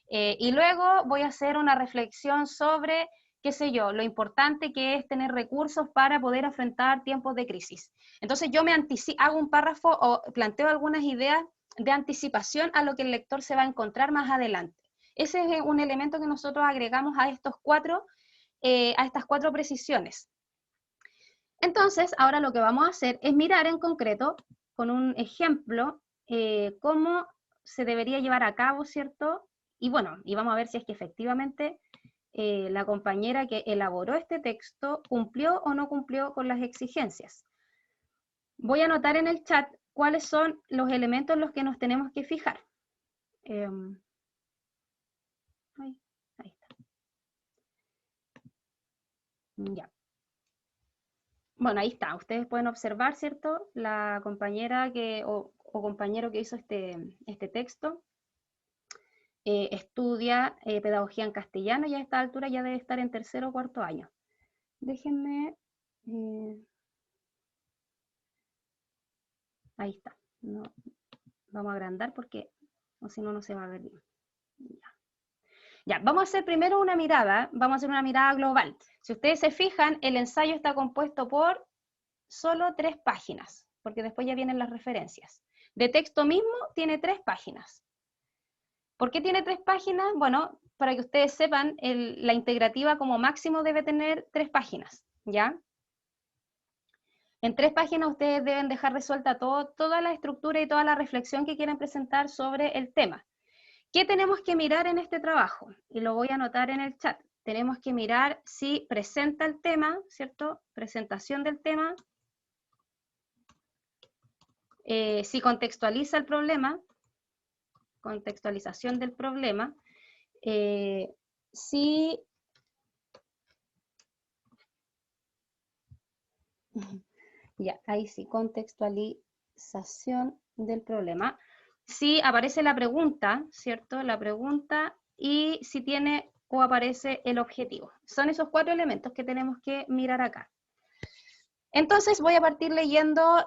Speaker 1: Y luego voy a hacer una reflexión sobre, qué sé yo, lo importante que es tener recursos para poder afrontar tiempos de crisis. Entonces yo hago un párrafo o planteo algunas ideas de anticipación a lo que el lector se va a encontrar más adelante. Ese es un elemento que nosotros agregamos a estas cuatro precisiones. Entonces, ahora lo que vamos a hacer es mirar en concreto, con un ejemplo, cómo se debería llevar a cabo, ¿cierto? Y bueno, y vamos a ver si es que efectivamente la compañera que elaboró este texto cumplió o no cumplió con las exigencias. Voy a anotar en el chat cuáles son los elementos en los que nos tenemos que fijar. Ahí está. Ya. Bueno, ahí está. Ustedes pueden observar, ¿cierto? La compañera o compañero que hizo este texto estudia pedagogía en castellano y a esta altura ya debe estar en tercero o cuarto año. Déjenme... ahí está. No, vamos a agrandar porque o si no, no se va a ver bien. Ya, vamos a hacer primero una mirada, vamos a hacer una mirada global. Si ustedes se fijan, el ensayo está compuesto por solo 3 páginas, porque después ya vienen las referencias. De texto mismo tiene 3 páginas. ¿Por qué tiene 3 páginas? Bueno, para que ustedes sepan, la integrativa como máximo debe tener 3 páginas, ¿ya? En 3 páginas ustedes deben dejar resuelta toda la estructura y toda la reflexión que quieren presentar sobre el tema. ¿Qué tenemos que mirar en este trabajo? Y lo voy a anotar en el chat. Tenemos que mirar si presenta el tema, ¿cierto? Presentación del tema. Si contextualiza el problema, contextualización del problema. Si... ya, ahí sí, contextualización del problema. Si aparece la pregunta, ¿cierto? La pregunta, y si tiene o aparece el objetivo. Son esos 4 elementos que tenemos que mirar acá. Entonces voy a partir leyendo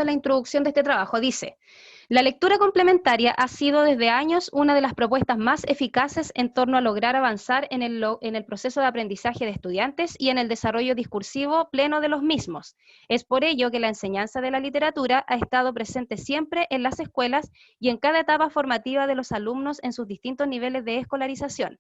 Speaker 1: la introducción de este trabajo. Dice: la lectura complementaria ha sido desde años una de las propuestas más eficaces en torno a lograr avanzar en el proceso de aprendizaje de estudiantes y en el desarrollo discursivo pleno de los mismos. Es por ello que la enseñanza de la literatura ha estado presente siempre en las escuelas y en cada etapa formativa de los alumnos en sus distintos niveles de escolarización.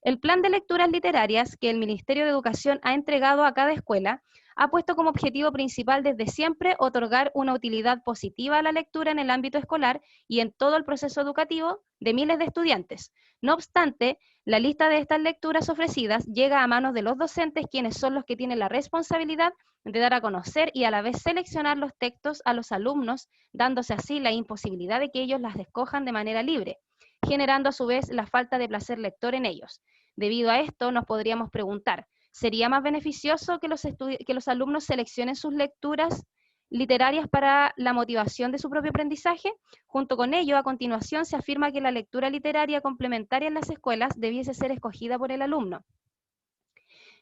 Speaker 1: El plan de lecturas literarias que el Ministerio de Educación ha entregado a cada escuela ha puesto como objetivo principal desde siempre otorgar una utilidad positiva a la lectura en el ámbito escolar y en todo el proceso educativo de miles de estudiantes. No obstante, la lista de estas lecturas ofrecidas llega a manos de los docentes, quienes son los que tienen la responsabilidad de dar a conocer y a la vez seleccionar los textos a los alumnos, dándose así la imposibilidad de que ellos las escojan de manera libre, generando a su vez la falta de placer lector en ellos. Debido a esto, nos podríamos preguntar, ¿sería más beneficioso que los alumnos seleccionen sus lecturas literarias para la motivación de su propio aprendizaje? Junto con ello, a continuación se afirma que la lectura literaria complementaria en las escuelas debiese ser escogida por el alumno.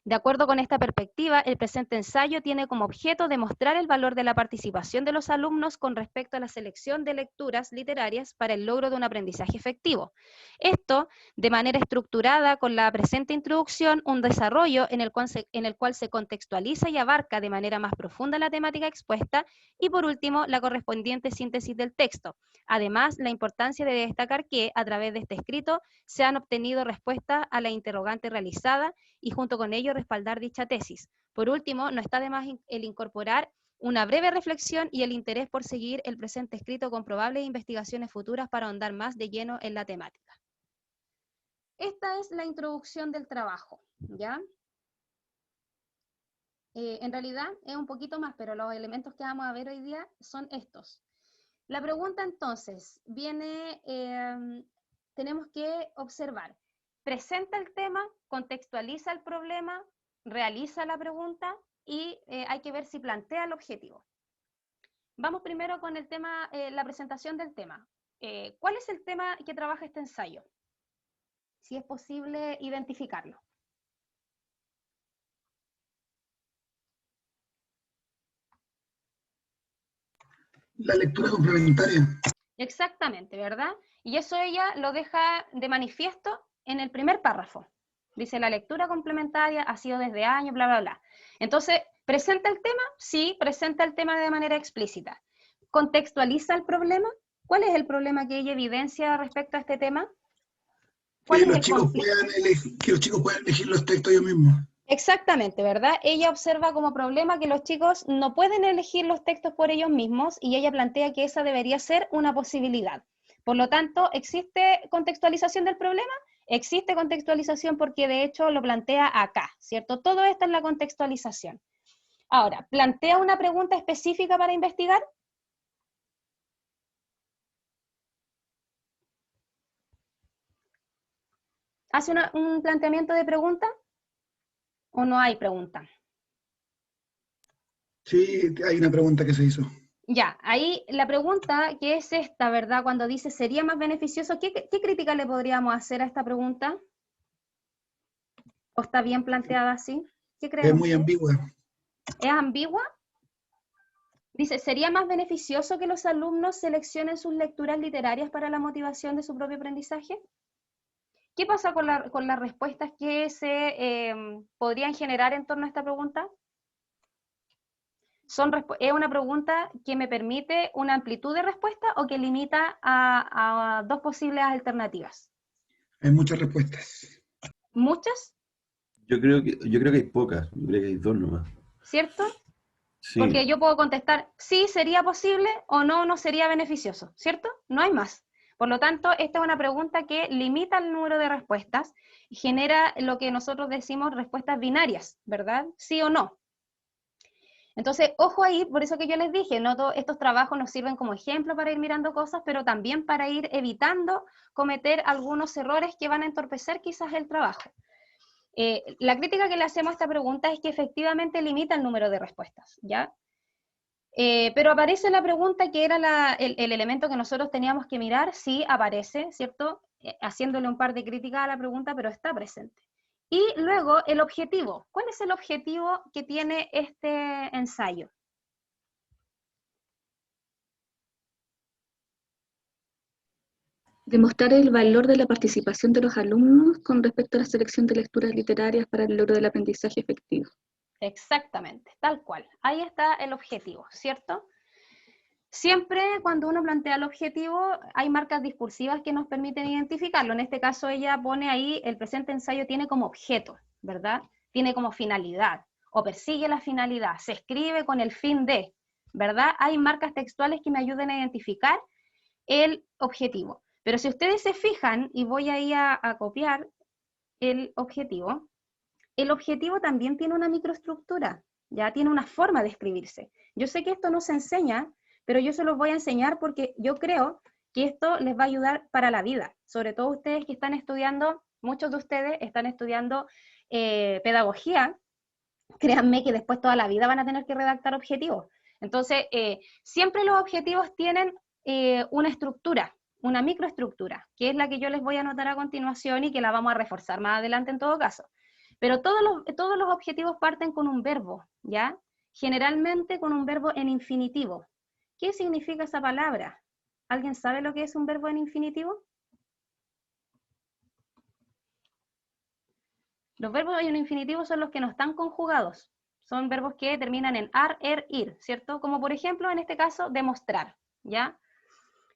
Speaker 1: De acuerdo con esta perspectiva, el presente ensayo tiene como objeto demostrar el valor de la participación de los alumnos con respecto a la selección de lecturas literarias para el logro de un aprendizaje efectivo. Esto, de manera estructurada con la presente introducción, un desarrollo en el cual se contextualiza y abarca de manera más profunda la temática expuesta, y por último, la correspondiente síntesis del texto. Además, la importancia de destacar que, a través de este escrito, se han obtenido respuestas a la interrogante realizada y junto con ello respaldar dicha tesis. Por último, no está de más el incorporar una breve reflexión y el interés por seguir el presente escrito con probables investigaciones futuras para ahondar más de lleno en la temática. Esta es la introducción del trabajo, ¿ya? En realidad es un poquito más, pero los elementos que vamos a ver hoy día son estos. La pregunta entonces viene, tenemos que observar, presenta el tema, contextualiza el problema, realiza la pregunta y hay que ver si plantea el objetivo. Vamos primero con el tema, la presentación del tema. ¿Cuál es el tema que trabaja este ensayo? Si es posible identificarlo.
Speaker 2: La lectura complementaria.
Speaker 1: Exactamente, ¿verdad? Y eso ella lo deja de manifiesto en el primer párrafo. Dice, la lectura complementaria ha sido desde años, bla, bla, bla. Entonces, ¿presenta el tema? Sí, presenta el tema de manera explícita. ¿Contextualiza el problema? ¿Cuál es el problema que ella evidencia respecto a este tema? ¿Cuál es el conflicto?
Speaker 2: Que los chicos puedan elegir los textos ellos mismos.
Speaker 1: Exactamente, ¿verdad? Ella observa como problema que los chicos no pueden elegir los textos por ellos mismos y ella plantea que esa debería ser una posibilidad. Por lo tanto, ¿existe contextualización del problema? Existe contextualización porque de hecho lo plantea acá, ¿cierto? Todo esto es la contextualización. Ahora, ¿plantea una pregunta específica para investigar? ¿Hace un planteamiento de pregunta? ¿O no hay pregunta?
Speaker 2: Sí, hay una pregunta que se hizo.
Speaker 1: Ya, ahí la pregunta que es esta, ¿verdad? Cuando dice, ¿sería más beneficioso? ¿Qué crítica le podríamos hacer a esta pregunta? ¿O está bien planteada así? ¿Qué creen
Speaker 2: Es muy
Speaker 1: ustedes?
Speaker 2: ambigua.
Speaker 1: ¿Es ambigua? Dice, ¿sería más beneficioso que los alumnos seleccionen sus lecturas literarias para la motivación de su propio aprendizaje? ¿Qué pasa con las respuestas que se podrían generar en torno a esta pregunta? ¿Es una pregunta que me permite una amplitud de respuesta o que limita a dos posibles alternativas?
Speaker 2: Hay muchas respuestas.
Speaker 1: ¿Muchas?
Speaker 4: Yo creo que hay pocas, yo creo que hay dos nomás.
Speaker 1: ¿Cierto?
Speaker 4: Sí,
Speaker 1: Porque yo puedo contestar sí, sería posible o no, no sería beneficioso, ¿cierto? No hay más. Por lo tanto, esta es una pregunta que limita el número de respuestas y genera lo que nosotros decimos respuestas binarias, ¿verdad? Sí o no. Entonces, ojo ahí, por eso que yo les dije, no todos estos trabajos nos sirven como ejemplo para ir mirando cosas, pero también para ir evitando cometer algunos errores que van a entorpecer quizás el trabajo. La crítica que le hacemos a esta pregunta es que efectivamente limita el número de respuestas, ¿ya? Pero aparece la pregunta que era el elemento que nosotros teníamos que mirar, sí aparece, ¿cierto? Haciéndole un par de críticas a la pregunta, pero está presente. Y luego el objetivo. ¿Cuál es el objetivo que tiene este ensayo?
Speaker 5: Demostrar el valor de la participación de los alumnos con respecto a la selección de lecturas literarias para el logro del aprendizaje efectivo.
Speaker 1: Exactamente, tal cual. Ahí está el objetivo, ¿cierto? Siempre cuando uno plantea el objetivo hay marcas discursivas que nos permiten identificarlo. En este caso ella pone ahí, el presente ensayo tiene como objeto, ¿verdad? Tiene como finalidad, o persigue la finalidad, se escribe con el fin de, ¿verdad? Hay marcas textuales que me ayuden a identificar el objetivo. Pero si ustedes se fijan, y voy ahí a copiar el objetivo también tiene una microestructura, ya tiene una forma de escribirse. Yo sé que esto no se enseña, pero yo se los voy a enseñar porque yo creo que esto les va a ayudar para la vida, sobre todo ustedes que están estudiando, muchos de ustedes están estudiando pedagogía, créanme que después toda la vida van a tener que redactar objetivos. Entonces, siempre los objetivos tienen una estructura, una microestructura, que es la que yo les voy a anotar a continuación y que la vamos a reforzar más adelante en todo caso. Pero todos los objetivos parten con un verbo, ¿ya? Generalmente con un verbo en infinitivo. ¿Qué significa esa palabra? ¿Alguien sabe lo que es un verbo en infinitivo? Los verbos en infinitivo son los que no están conjugados. Son verbos que terminan en ar, ir, ¿cierto? Como por ejemplo, en este caso, demostrar, ¿ya?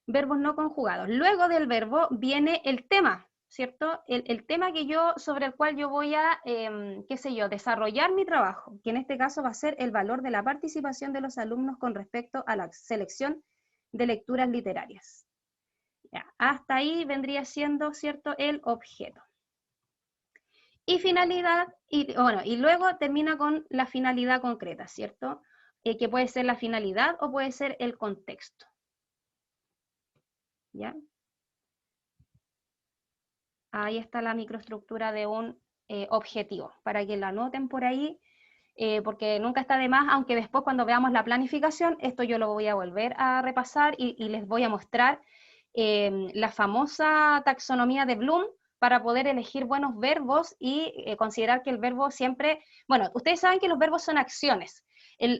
Speaker 1: Verbos no conjugados. Luego del verbo viene el tema, ¿cierto? El tema sobre el cual yo voy a, qué sé yo, desarrollar mi trabajo, que en este caso va a ser el valor de la participación de los alumnos con respecto a la selección de lecturas literarias. Ya, hasta ahí vendría siendo, ¿cierto?, el objeto. Y finalidad, y luego termina con la finalidad concreta, ¿cierto? Que puede ser la finalidad o puede ser el contexto. ¿Ya? Ahí está la microestructura de un objetivo, para que la anoten por ahí, porque nunca está de más, aunque después cuando veamos la planificación, esto yo lo voy a volver a repasar y les voy a mostrar la famosa taxonomía de Bloom para poder elegir buenos verbos y considerar que el verbo siempre, bueno, ustedes saben que los verbos son acciones.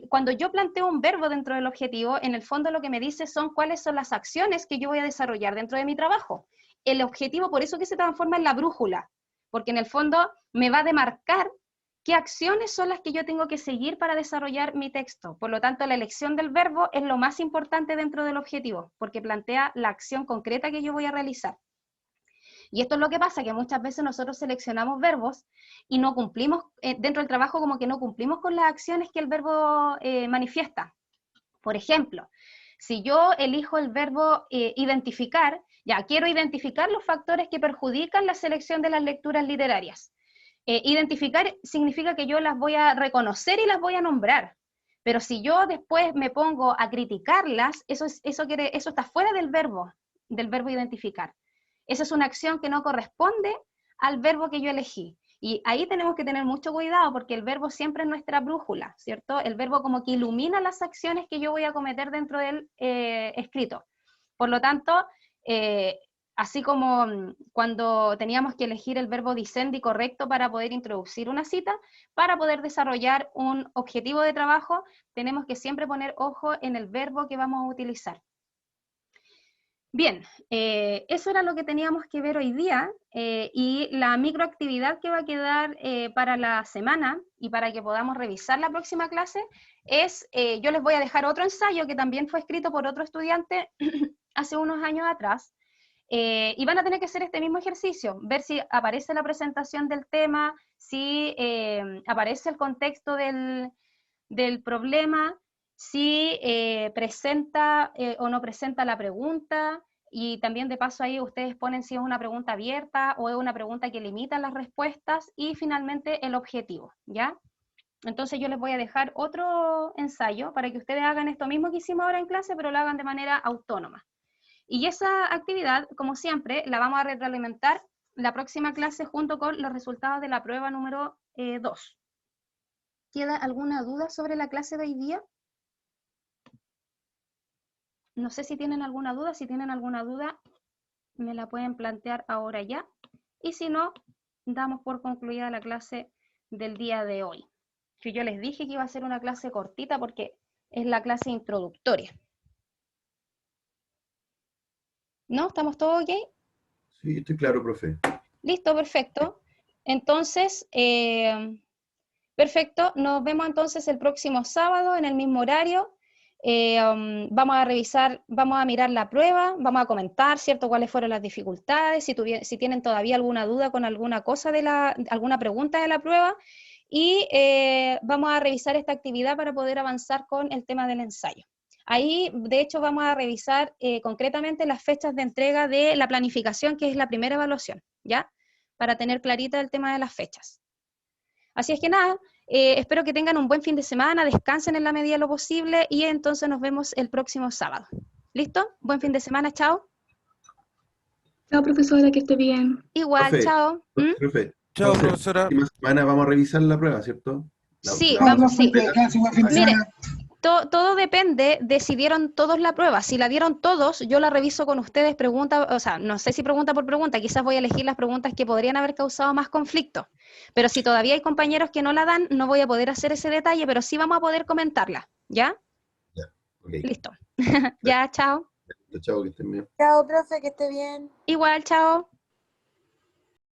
Speaker 1: Cuando yo planteo un verbo dentro del objetivo, en el fondo lo que me dice son cuáles son las acciones que yo voy a desarrollar dentro de mi trabajo. El objetivo, por eso que se transforma en la brújula, porque en el fondo me va a demarcar qué acciones son las que yo tengo que seguir para desarrollar mi texto. Por lo tanto, la elección del verbo es lo más importante dentro del objetivo, porque plantea la acción concreta que yo voy a realizar. Y esto es lo que pasa, que muchas veces nosotros seleccionamos verbos y no cumplimos, dentro del trabajo como que no cumplimos con las acciones que el verbo manifiesta. Por ejemplo, si yo elijo el verbo identificar, ya quiero identificar los factores que perjudican la selección de las lecturas literarias. Identificar significa que yo las voy a reconocer y las voy a nombrar. Pero si yo después me pongo a criticarlas, eso está fuera del verbo identificar. Esa es una acción que no corresponde al verbo que yo elegí. Y ahí tenemos que tener mucho cuidado porque el verbo siempre es nuestra brújula, ¿cierto? El verbo como que ilumina las acciones que yo voy a cometer dentro del escrito. Por lo tanto, así como cuando teníamos que elegir el verbo dicendi correcto para poder introducir una cita, para poder desarrollar un objetivo de trabajo, tenemos que siempre poner ojo en el verbo que vamos a utilizar. Bien, eso era lo que teníamos que ver hoy día y la microactividad que va a quedar para la semana y para que podamos revisar la próxima clase es, yo les voy a dejar otro ensayo que también fue escrito por otro estudiante hace unos años atrás y van a tener que hacer este mismo ejercicio, ver si aparece la presentación del tema, si aparece el contexto del problema, si presenta o no presenta la pregunta, y también de paso ahí ustedes ponen si es una pregunta abierta o es una pregunta que limita las respuestas, y finalmente el objetivo, ¿ya? Entonces yo les voy a dejar otro ensayo para que ustedes hagan esto mismo que hicimos ahora en clase, pero lo hagan de manera autónoma. Y esa actividad, como siempre, la vamos a retroalimentar la próxima clase junto con los resultados de la prueba número 2. ¿Queda alguna duda sobre la clase de hoy día? No sé si tienen alguna duda. Si tienen alguna duda, me la pueden plantear ahora ya. Y si no, damos por concluida la clase del día de hoy. Que yo les dije que iba a ser una clase cortita porque es la clase introductoria. ¿No? ¿Estamos todos ok?
Speaker 4: Sí, estoy claro, profe.
Speaker 1: Listo, perfecto. Entonces, perfecto. Nos vemos entonces el próximo sábado en el mismo horario. Vamos a revisar, vamos a mirar la prueba, vamos a comentar, ¿cierto?, cuáles fueron las dificultades, si tienen todavía alguna duda con alguna cosa alguna pregunta de la prueba, y vamos a revisar esta actividad para poder avanzar con el tema del ensayo. Ahí, de hecho, vamos a revisar concretamente las fechas de entrega de la planificación, que es la primera evaluación, ¿ya? Para tener clarita el tema de las fechas. Así es que nada, espero que tengan un buen fin de semana, descansen en la medida de lo posible y entonces nos vemos el próximo sábado. ¿Listo? Buen fin de semana, chao.
Speaker 5: Chao, profesora, que esté bien.
Speaker 1: Igual,
Speaker 4: Profe,
Speaker 1: chao.
Speaker 4: profe,
Speaker 3: Chao,
Speaker 4: entonces,
Speaker 3: profesora.
Speaker 4: la próxima semana vamos a revisar la prueba, ¿cierto?
Speaker 1: Sí,
Speaker 2: Vamos,
Speaker 1: vamos, sí.
Speaker 2: que casi buen fin de
Speaker 1: Mire,
Speaker 2: semana.
Speaker 1: todo depende de si dieron todos la prueba. Si la dieron todos, yo la reviso con ustedes pregunta, o sea, no sé si pregunta por pregunta, quizás voy a elegir las preguntas que podrían haber causado más conflicto. Pero si todavía hay compañeros que no la dan, no voy a poder hacer ese detalle, pero sí vamos a poder comentarla, ¿ya?
Speaker 4: Ya, ok.
Speaker 1: Listo. Ya, chao.
Speaker 4: Chao, que estén bien.
Speaker 6: Chao, profe, que esté bien.
Speaker 1: Igual, chao.